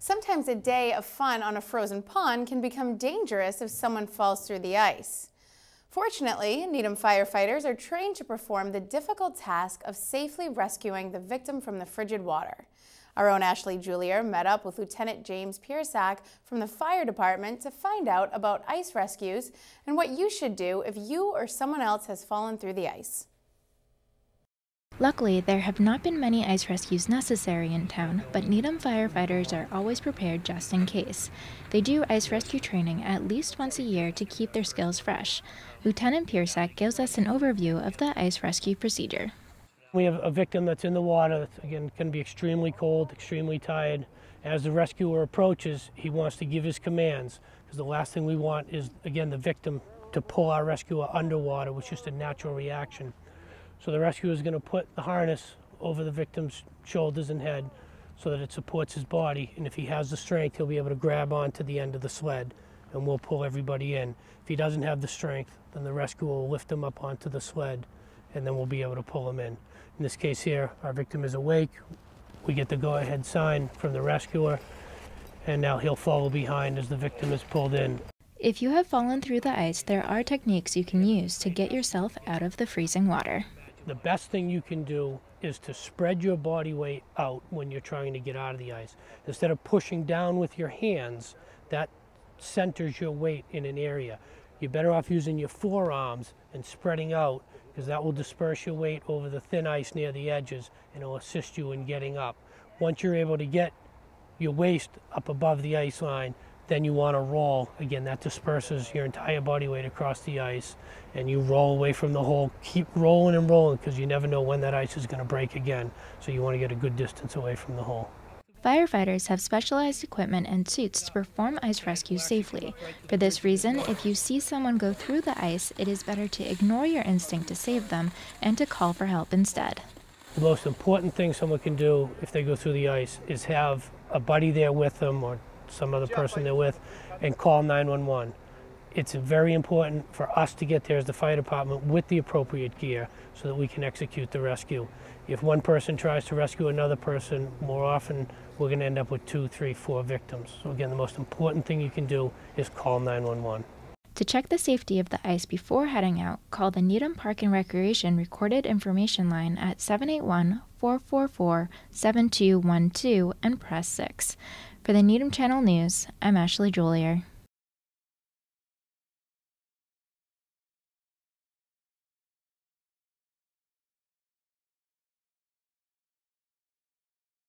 Sometimes a day of fun on a frozen pond can become dangerous if someone falls through the ice. Fortunately, Needham firefighters are trained to perform the difficult task of safely rescuing the victim from the frigid water. Our own Ashley Julier met up with Lieutenant James Piersack from the fire department to find out about ice rescues and what you should do if you or someone else has fallen through the ice. Luckily, there have not been many ice rescues necessary in town, but Needham firefighters are always prepared just in case. They do ice rescue training at least once a year to keep their skills fresh. Lieutenant Piersack gives us an overview of the ice rescue procedure. We have a victim that's in the water that's, again, can be extremely cold, extremely tired. As the rescuer approaches, he wants to give his commands, because the last thing we want is, again, the victim to pull our rescuer underwater, which is just a natural reaction. So the rescuer is going to put the harness over the victim's shoulders and head so that it supports his body, and if he has the strength, he'll be able to grab onto the end of the sled and we'll pull everybody in. If he doesn't have the strength, then the rescuer will lift him up onto the sled and then we'll be able to pull him in. In this case here, our victim is awake. We get the go-ahead sign from the rescuer, and now he'll follow behind as the victim is pulled in. If you have fallen through the ice, there are techniques you can use to get yourself out of the freezing water. The best thing you can do is to spread your body weight out when you're trying to get out of the ice. Instead of pushing down with your hands, that centers your weight in an area. You're better off using your forearms and spreading out, because that will disperse your weight over the thin ice near the edges and it will assist you in getting up. Once you're able to get your waist up above the ice line, then you want to roll. Again, that disperses your entire body weight across the ice and you roll away from the hole. Keep rolling and rolling, because you never know when that ice is going to break again. So you want to get a good distance away from the hole. Firefighters have specialized equipment and suits to perform ice rescues safely. For this reason, if you see someone go through the ice, it is better to ignore your instinct to save them and to call for help instead. The most important thing someone can do if they go through the ice is have a buddy there with them or some other person they're with and call 911. It's very important for us to get there as the fire department with the appropriate gear so that we can execute the rescue. If one person tries to rescue another person, more often we're going to end up with 2, 3, 4 victims. So again, the most important thing you can do is call 911. To check the safety of the ice before heading out, call the Needham Park and Recreation Recorded Information Line at 781-444-7212 and press 6. For the Needham Channel News, I'm Ashley Julier.